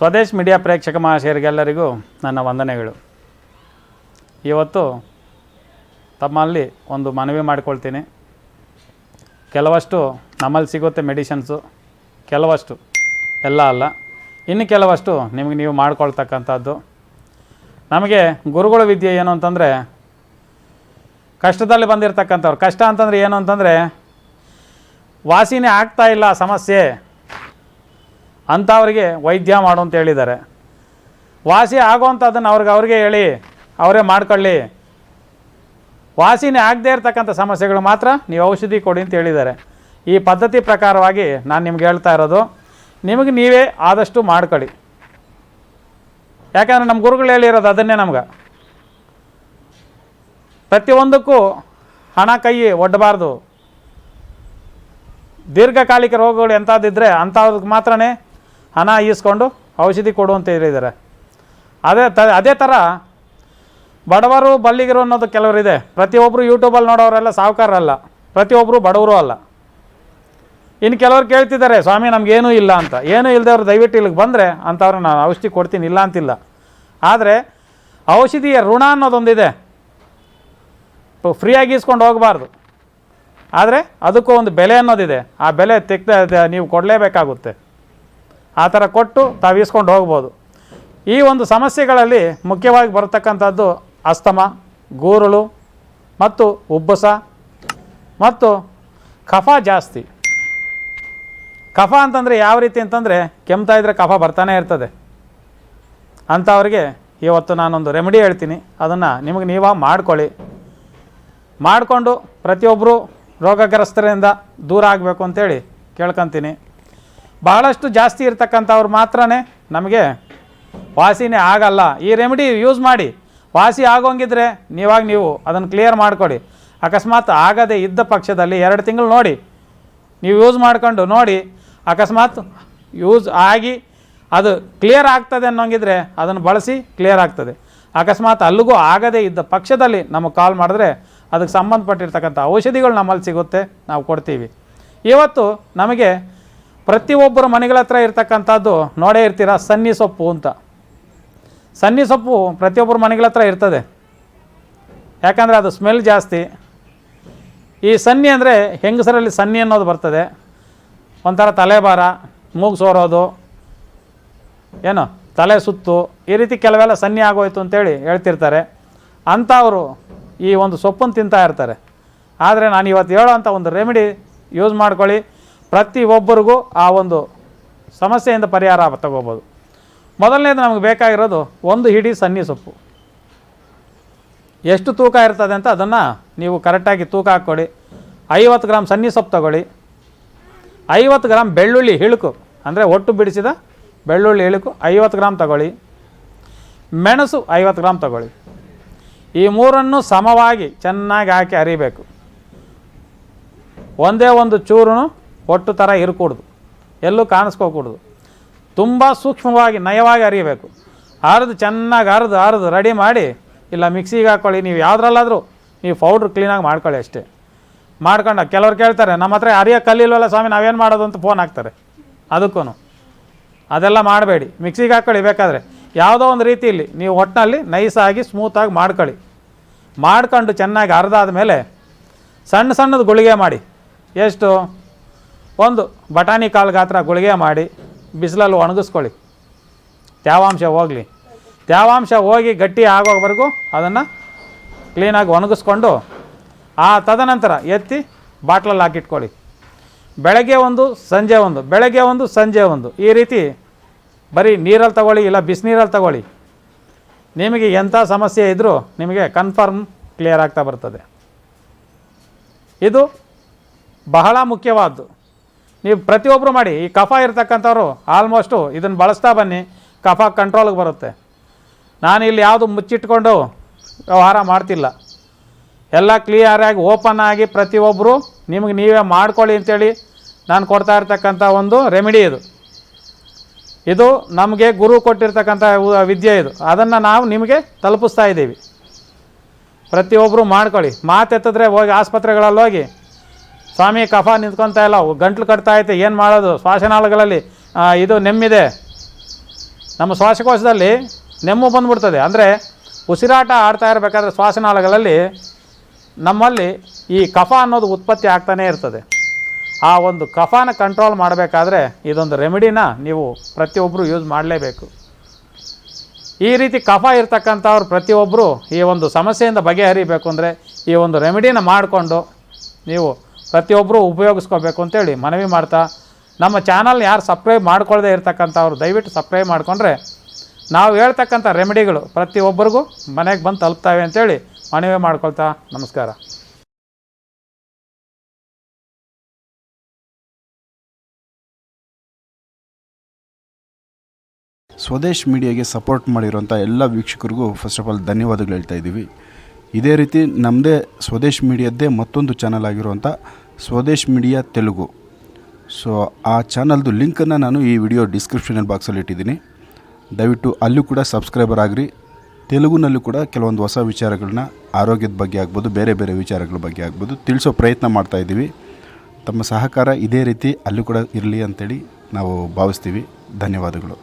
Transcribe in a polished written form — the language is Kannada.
ಸ್ವದೇಶ್ ಮೀಡಿಯಾ ಪ್ರೇಕ್ಷಕ ಮಹಾಶಯರಿಗೆಲ್ಲರಿಗೂ ನನ್ನ ವಂದನೆಗಳು. ಇವತ್ತು ತಮ್ಮಲ್ಲಿ ಒಂದು ಮನವಿ ಮಾಡಿಕೊಳ್ತೀನಿ. ಕೆಲವಷ್ಟು ನಮ್ಮಲ್ಲಿ ಸಿಗುತ್ತೆ ಮೆಡಿಷನ್ಸು, ಕೆಲವಷ್ಟು ಎಲ್ಲ ಅಲ್ಲ, ಇನ್ನು ಕೆಲವಷ್ಟು ನಿಮಗೆ ನೀವು ಮಾಡ್ಕೊಳ್ತಕ್ಕಂಥದ್ದು. ನಮಗೆ ಗುರುಗಳ ವಿದ್ಯೆ ಏನು ಅಂತಂದರೆ, ಕಷ್ಟದಲ್ಲಿ ಬಂದಿರತಕ್ಕಂಥವ್ರು, ಕಷ್ಟ ಅಂತಂದರೆ ಏನು ಅಂತಂದರೆ ವಾಸಿನೇ ಆಗ್ತಾಯಿಲ್ಲ ಸಮಸ್ಯೆ ಅಂಥವ್ರಿಗೆ ವೈದ್ಯ ಮಾಡು ಅಂತ ಹೇಳಿದ್ದಾರೆ. ವಾಸಿ ಆಗೋವಂಥದ್ದನ್ನು ಅವ್ರಿಗೆ ಹೇಳಿ ಅವರೇ ಮಾಡ್ಕೊಳ್ಳಿ. ವಾಸಿನೇ ಆಗದೇ ಇರತಕ್ಕಂಥ ಸಮಸ್ಯೆಗಳು ಮಾತ್ರ ನೀವು ಔಷಧಿ ಕೊಡಿ ಅಂತ ಹೇಳಿದ್ದಾರೆ. ಈ ಪದ್ಧತಿ ಪ್ರಕಾರವಾಗಿ ನಾನು ನಿಮ್ಗೆ ಹೇಳ್ತಾ ಇರೋದು, ನಿಮಗೆ ನೀವೇ ಆದಷ್ಟು ಮಾಡ್ಕೊಳ್ಳಿ. ಯಾಕಂದರೆ ನಮ್ಮ ಗುರುಗಳು ಹೇಳಿರೋದು ಅದನ್ನೇ ನಮ್ಗೆ. ಪ್ರತಿಯೊಂದಕ್ಕೂ ಹಣ ಕೈ ಒಡ್ಡಬಾರ್ದು. ದೀರ್ಘಕಾಲಿಕ ರೋಗಗಳು ಎಂಥದ್ದಿದ್ದರೆ ಅಂಥದಕ್ಕೆ ಮಾತ್ರನೇ ಹಣ ಈಸ್ಕೊಂಡು ಔಷಧಿ ಕೊಡು ಅಂತ ಹೇಳಿದ್ದಾರೆ. ಅದೇ ಥರ ಬಡವರು ಬಲ್ಲಿಗರು ಅನ್ನೋದು ಕೆಲವರಿದೆ. ಪ್ರತಿಯೊಬ್ಬರು ಯೂಟ್ಯೂಬಲ್ಲಿ ನೋಡೋರೆಲ್ಲ ಸಾಹುಕಾರರಲ್ಲ, ಪ್ರತಿಯೊಬ್ಬರು ಬಡವರು ಅಲ್ಲ. ಇನ್ನು ಕೆಲವ್ರು ಕೇಳ್ತಿದ್ದಾರೆ, ಸ್ವಾಮಿ ನಮಗೇನೂ ಇಲ್ಲ ಅಂತ. ಏನೂ ಇಲ್ಲದವ್ರು ದಯವಿಟ್ಟು ಇಲ್ಲಿಗೆ ಬಂದರೆ ಅಂಥವ್ರಿಗೆ ನಾನು ಔಷಧಿ ಕೊಡ್ತೀನಿ, ಇಲ್ಲ ಅಂತಿಲ್ಲ. ಆದರೆ ಔಷಧಿಯ ಋಣ ಅನ್ನೋದೊಂದಿದೆ, ಫ್ರೀಯಾಗಿ ಈಸ್ಕೊಂಡು ಹೋಗಬಾರ್ದು. ಆದರೆ ಅದಕ್ಕೂ ಒಂದು ಬೆಲೆ ಅನ್ನೋದಿದೆ. ಆ ಬೆಲೆ ನೀವು ಕೊಡಲೇಬೇಕಾಗುತ್ತೆ. ಆ ಥರ ಕೊಟ್ಟು ತಾವು ಈಸ್ಕೊಂಡು ಹೋಗ್ಬೋದು. ಈ ಒಂದು ಸಮಸ್ಯೆಗಳಲ್ಲಿ ಮುಖ್ಯವಾಗಿ ಬರತಕ್ಕಂಥದ್ದು ಅಸ್ತಮ, ಗೂರುಳು ಮತ್ತು ಉಬ್ಬಸ ಮತ್ತು ಕಫ ಜಾಸ್ತಿ. ಕಫ ಅಂತಂದರೆ ಯಾವ ರೀತಿ ಅಂತಂದರೆ, ಕೆಮ್ತಾ ಇದ್ದರೆ ಕಫ ಬರ್ತಾನೆ ಇರ್ತದೆ. ಅಂಥವ್ರಿಗೆ ಇವತ್ತು ನಾನೊಂದು ರೆಮಿಡಿ ಹೇಳ್ತೀನಿ, ಅದನ್ನು ನಿಮಗೆ ನೀವಾಗ ಮಾಡ್ಕೊಳ್ಳಿ. ಮಾಡಿಕೊಂಡು ಪ್ರತಿಯೊಬ್ಬರು ರೋಗಗ್ರಸ್ತರಿಂದ ದೂರ ಆಗಬೇಕು ಅಂತೇಳಿ ಕೇಳ್ಕೊತೀನಿ. ಬಹಳಷ್ಟು ಜಾಸ್ತಿ ಇರ್ತಕ್ಕಂಥವ್ರು ಮಾತ್ರ ನಮಗೆ ವಾಸಿನೇ ಆಗಲ್ಲ. ಈ ರೆಮಿಡಿ ಯೂಸ್ ಮಾಡಿ. ವಾಸಿ ಆಗೋಂಗಿದ್ರೆ ನೀವು ಅದನ್ನು ಕ್ಲಿಯರ್ ಮಾಡಿಕೊಡಿ. ಅಕಸ್ಮಾತ್ ಆಗದೇ ಇದ್ದ ಪಕ್ಷದಲ್ಲಿ 2 ತಿಂಗಳು ನೋಡಿ, ನೀವು ಯೂಸ್ ಮಾಡ್ಕೊಂಡು ನೋಡಿ, ಅಕಸ್ಮಾತ್ ಯೂಸ್ ಆಗಿ ಅದು ಕ್ಲಿಯರ್ ಆಗ್ತದೆ ಅನ್ನೋಂಗಿದ್ರೆ ಅದನ್ನು ಬಳಸಿ, ಕ್ಲಿಯರ್ ಆಗ್ತದೆ. ಅಕಸ್ಮಾತ್ ಅಲ್ಲಿಗೂ ಆಗದೇ ಇದ್ದ ಪಕ್ಷದಲ್ಲಿ ನಮಗೆ ಕಾಲ್ ಮಾಡಿದ್ರೆ ಅದಕ್ಕೆ ಸಂಬಂಧಪಟ್ಟಿರ್ತಕ್ಕಂಥ ಔಷಧಿಗಳು ನಮ್ಮಲ್ಲಿ ಸಿಗುತ್ತೆ, ನಾವು ಕೊಡ್ತೀವಿ. ಇವತ್ತು ನಮಗೆ ಪ್ರತಿಯೊಬ್ಬರ ಮನೆಗಳ ಹತ್ರ ಇರ್ತಕ್ಕಂಥದ್ದು ನೋಡೇ ಇರ್ತೀರ, ಸನ್ನಿ ಸೊಪ್ಪು ಅಂತ. ಸನ್ನಿ ಸೊಪ್ಪು ಪ್ರತಿಯೊಬ್ಬರ ಮನೆಗಳ ಹತ್ರ ಇರ್ತದೆ. ಯಾಕಂದರೆ ಅದು ಸ್ಮೆಲ್ ಜಾಸ್ತಿ. ಈ ಸನ್ನಿ ಅಂದರೆ ಹೆಂಗಸರಲ್ಲಿ ಸನ್ನಿ ಅನ್ನೋದು ಬರ್ತದೆ. ಒಂಥರ ತಲೆಭಾರ, ಮೂಗು ಸೋರೋದು, ಏನು ತಲೆ ಸುತ್ತು, ಈ ರೀತಿ ಕೆಲವೆಲ್ಲ ಸನ್ನಿ ಆಗೋಯ್ತು ಅಂತೇಳಿ ಹೇಳ್ತಿರ್ತಾರೆ. ಅಂಥವರು ಈ ಒಂದು ಸೊಪ್ಪನ್ನು ತಿಂತಾ ಇರ್ತಾರೆ. ಆದರೆ ನಾನು ಇವತ್ತು ಹೇಳೋವಂಥ ಒಂದು ರೆಮಿಡಿ ಯೂಸ್ ಮಾಡ್ಕೊಳ್ಳಿ. ಪ್ರತಿಯೊಬ್ಬರಿಗೂ ಆ ಒಂದು ಸಮಸ್ಯೆಯಿಂದ ಪರಿಹಾರ ತಗೋಬೋದು. ಮೊದಲನೇದು ನಮಗೆ ಬೇಕಾಗಿರೋದು 1 ಹಿಡಿ ಸನ್ನಿ ಸೊಪ್ಪು. ಎಷ್ಟು ತೂಕ ಇರ್ತದೆ ಅಂತ ಅದನ್ನು ನೀವು ಕರೆಕ್ಟಾಗಿ ತೂಕ ಹಾಕ್ಕೊಳ್ಳಿ. 50 ಗ್ರಾಮ್ ಸನ್ನಿ ಸೊಪ್ಪು ತಗೊಳ್ಳಿ. 50 ಗ್ರಾಮ್ ಬೆಳ್ಳುಳ್ಳಿ ಇಳುಕು, ಅಂದರೆ ಒಟ್ಟು ಬಿಡಿಸಿದ ಬೆಳ್ಳುಳ್ಳಿ ಇಳುಕು 50 ಗ್ರಾಮ್ ತಗೊಳ್ಳಿ. ಮೆಣಸು 50 ಗ್ರಾಮ್ ತಗೊಳ್ಳಿ. ಈ ಮೂರನ್ನು ಸಮವಾಗಿ ಚೆನ್ನಾಗಿ ಹಾಕಿ ಅರಿಬೇಕು. ಒಂದೇ ಒಂದು ಚೂರು ಒಟ್ಟು ಥರ ಇರಕೂಡ್ದು, ಎಲ್ಲೂ ಕಾಣಿಸ್ಕೋಕೂಡ್ದು. ತುಂಬ ಸೂಕ್ಷ್ಮವಾಗಿ ನಯವಾಗಿ ಅರಿಬೇಕು. ಅರಿದು ಚೆನ್ನಾಗಿ ಅರಿದು ರೆಡಿ ಮಾಡಿ, ಇಲ್ಲ ಮಿಕ್ಸಿಗೆ ಹಾಕ್ಕೊಳ್ಳಿ. ನೀವು ಯಾವುದ್ರಲ್ಲಾದರೂ ನೀವು ಪೌಡ್ರ್ ಕ್ಲೀನಾಗಿ ಮಾಡ್ಕೊಳ್ಳಿ ಅಷ್ಟೇ. ಮಾಡ್ಕೊಂಡು ಕೆಲವ್ರು ಕೇಳ್ತಾರೆ, ನಮ್ಮ ಹತ್ರ ಅರಿಯೋ ಕಲ್ಲಿಲ್ವಲ್ಲ ಸ್ವಾಮಿ, ನಾವೇನು ಮಾಡೋದು ಅಂತ ಫೋನ್ ಹಾಕ್ತಾರೆ. ಅದಕ್ಕೂ ಅದೆಲ್ಲ ಮಾಡಬೇಡಿ, ಮಿಕ್ಸಿಗೆ ಹಾಕ್ಕೊಳ್ಳಿ. ಬೇಕಾದರೆ ಯಾವುದೋ ಒಂದು ರೀತಿಯಲ್ಲಿ ನೀವು ಒಟ್ಟಿನಲ್ಲಿ ನೈಸಾಗಿ ಸ್ಮೂತಾಗಿ ಮಾಡ್ಕೊಳ್ಳಿ. ಮಾಡ್ಕೊಂಡು ಚೆನ್ನಾಗಿ ಅರ್ದಾದ ಮೇಲೆ ಸಣ್ಣದು ಗುಳಿಗೆ ಮಾಡಿ. ಎಷ್ಟು? ಒಂದು ಬಟಾಣಿ ಕಾಲು ಗಾತ್ರ ಗುಳಿಗೆ ಮಾಡಿ ಬಿಸಿಲಲ್ಲಿ ಒಣಗಿಸ್ಕೊಳ್ಳಿ. ತೇವಾಂಶ ಹೋಗಲಿ. ತೇವಾಂಶ ಹೋಗಿ ಗಟ್ಟಿ ಆಗೋವರೆಗೂ ಅದನ್ನು ಕ್ಲೀನಾಗಿ ಒಣಗಿಸ್ಕೊಂಡು ತದನಂತರ ಎತ್ತಿ ಬಾಟ್ಲಲ್ಲಿ ಹಾಕಿಟ್ಕೊಳ್ಳಿ. ಬೆಳಗ್ಗೆ ಒಂದು, ಸಂಜೆ ಒಂದು, ಬೆಳಗ್ಗೆ ಒಂದು, ಸಂಜೆ ಒಂದು, ಈ ರೀತಿ ಬರೀ ನೀರಲ್ಲಿ ತಗೊಳ್ಳಿ, ಇಲ್ಲ ಬಿಸಿನೀರಲ್ಲಿ ತಗೊಳ್ಳಿ. ನಿಮಗೆ ಎಂಥ ಸಮಸ್ಯೆ ಇದ್ದರೂ ನಿಮಗೆ ಕನ್ಫರ್ಮ್ ಕ್ಲಿಯರ್ ಆಗ್ತಾ ಬರ್ತದೆ. ಇದು ಬಹಳ ಮುಖ್ಯವಾದ್ದು. ನೀವು ಪ್ರತಿಯೊಬ್ಬರು ಮಾಡಿ. ಈ ಕಫ ಇರ್ತಕ್ಕಂಥವ್ರು ಆಲ್ಮೋಸ್ಟು ಇದನ್ನು ಬಳಸ್ತಾ ಬನ್ನಿ, ಕಫ ಕಂಟ್ರೋಲ್ಗೆ ಬರುತ್ತೆ. ನಾನು ಇಲ್ಲಿ ಯಾವುದು ಮುಚ್ಚಿಟ್ಕೊಂಡು ವ್ಯವಹಾರ ಮಾಡ್ತಿಲ್ಲ. ಎಲ್ಲ ಕ್ಲಿಯರಾಗಿ ಓಪನ್ ಆಗಿ ಪ್ರತಿಯೊಬ್ಬರು ನಿಮಗೆ ನೀವೇ ಮಾಡ್ಕೊಳ್ಳಿ ಅಂತೇಳಿ ನಾನು ಕೊಡ್ತಾ ಇರ್ತಕ್ಕಂಥ ಒಂದು ರೆಮಿಡಿ ಇದು. ಇದು ನಮಗೆ ಗುರು ಕೊಟ್ಟಿರ್ತಕ್ಕಂಥ ವಿದ್ಯೆ ಇದು. ಅದನ್ನು ನಾವು ನಿಮಗೆ ತಲುಪಿಸ್ತಾ ಇದ್ದೀವಿ. ಪ್ರತಿಯೊಬ್ಬರು ಮಾಡ್ಕೊಳ್ಳಿ. ಮಾತೆತ್ತಿದ್ರೆ ಹೋಗಿ ಆಸ್ಪತ್ರೆಗಳಲ್ಲಿ ಹೋಗಿ, ಸ್ವಾಮಿ ಕಫ ನಿಂತ್ಕೊತಾ ಇಲ್ಲ, ಗಂಟ್ಲು ಕಟ್ತಾ ಐತೆ, ಏನು ಮಾಡೋದು, ಶ್ವಾಸನಾಳಗಳಲ್ಲಿ ಇದು ನೆಮ್ಮಿದೆ, ನಮ್ಮ ಶ್ವಾಸಕೋಶದಲ್ಲಿ ನೆಮ್ಮು ಬಂದ್ಬಿಡ್ತದೆ. ಅಂದರೆ ಉಸಿರಾಟ ಆಡ್ತಾ ಇರಬೇಕಾದ್ರೆ ಶ್ವಾಸನಾಳಗಳಲ್ಲಿ ನಮ್ಮಲ್ಲಿ ಈ ಕಫ ಅನ್ನೋದು ಉತ್ಪತ್ತಿ ಆಗ್ತಾನೇ ಇರ್ತದೆ. ಆ ಒಂದು ಕಫನ ಕಂಟ್ರೋಲ್ ಮಾಡಬೇಕಾದ್ರೆ ಇದೊಂದು ರೆಮಿಡಿನ ನೀವು ಪ್ರತಿಯೊಬ್ಬರು ಯೂಸ್ ಮಾಡಲೇಬೇಕು. ಈ ರೀತಿ ಕಫ ಇರ್ತಕ್ಕಂಥವ್ರು ಪ್ರತಿಯೊಬ್ಬರು ಈ ಒಂದು ಸಮಸ್ಯೆಯಿಂದ ಬಗೆಹರಿಬೇಕು ಅಂದರೆ ಈ ಒಂದು ರೆಮಿಡಿನ ಮಾಡಿಕೊಂಡು ನೀವು ಪ್ರತಿಯೊಬ್ಬರು ಉಪಯೋಗಿಸ್ಕೋಬೇಕು ಅಂತೇಳಿ ಮನವಿ ಮಾಡ್ತಾ, ನಮ್ಮ ಚಾನಲ್ ಯಾರು ಸಬ್ಸ್ಕ್ರೈಬ್ ಮಾಡ್ಕೊಳ್ಳದೆ ಇರ್ತಕ್ಕಂಥವ್ರು ದಯವಿಟ್ಟು ಸಬ್ಸ್ಕ್ರೈಬ್ ಮಾಡಿಕೊಂಡ್ರೆ ನಾವು ಹೇಳ್ತಕ್ಕಂಥ ರೆಮಿಡಿಗಳು ಪ್ರತಿಯೊಬ್ಬರಿಗೂ ಮನೆಗೆ ಬಂದು ತಲುಪ್ತವೆ ಅಂತೇಳಿ ಮನವಿ ಮಾಡ್ಕೊಳ್ತಾ ನಮಸ್ಕಾರ. ಸ್ವದೇಶ್ ಮೀಡಿಯಾಗೆ ಸಪೋರ್ಟ್ ಮಾಡಿರೋಂಥ ಎಲ್ಲ ವೀಕ್ಷಕರಿಗೂ ಫಸ್ಟ್ ಆಫ್ ಆಲ್ ಧನ್ಯವಾದಗಳು ಹೇಳ್ತಾ ಇದ್ದೀವಿ. ಇದೇ ರೀತಿ ನಮ್ಮದೇ ಸ್ವದೇಶ್ ಮೀಡಿಯಾದ್ದೇ ಮತ್ತೊಂದು ಚಾನಲ್ ಆಗಿರುವಂಥ ಸ್ವದೇಶ್ ಮೀಡಿಯಾ ತೆಲುಗು, ಸೊ ಆ ಚಾನಲ್ದು ಲಿಂಕನ್ನು ನಾನು ಈ ವಿಡಿಯೋ ಡಿಸ್ಕ್ರಿಪ್ಷನ್ ಬಾಕ್ಸಲ್ಲಿ ಇಟ್ಟಿದ್ದೀನಿ. ದಯವಿಟ್ಟು ಅಲ್ಲೂ ಕೂಡ ಸಬ್ಸ್ಕ್ರೈಬರ್ ಆಗಿರಿ. ತೆಲುಗುನಲ್ಲೂ ಕೂಡ ಕೆಲವೊಂದು ಹೊಸ ವಿಚಾರಗಳನ್ನ ಆರೋಗ್ಯದ ಬಗ್ಗೆ ಆಗ್ಬೋದು, ಬೇರೆ ಬೇರೆ ವಿಚಾರಗಳ ಬಗ್ಗೆ ಆಗ್ಬೋದು ತಿಳಿಸೋ ಪ್ರಯತ್ನ ಮಾಡ್ತಾಯಿದ್ದೀವಿ. ತಮ್ಮ ಸಹಕಾರ ಇದೇ ರೀತಿ ಅಲ್ಲೂ ಕೂಡ ಇರಲಿ ಅಂಥೇಳಿ ನಾವು ಭಾವಿಸ್ತೀವಿ. ಧನ್ಯವಾದಗಳು.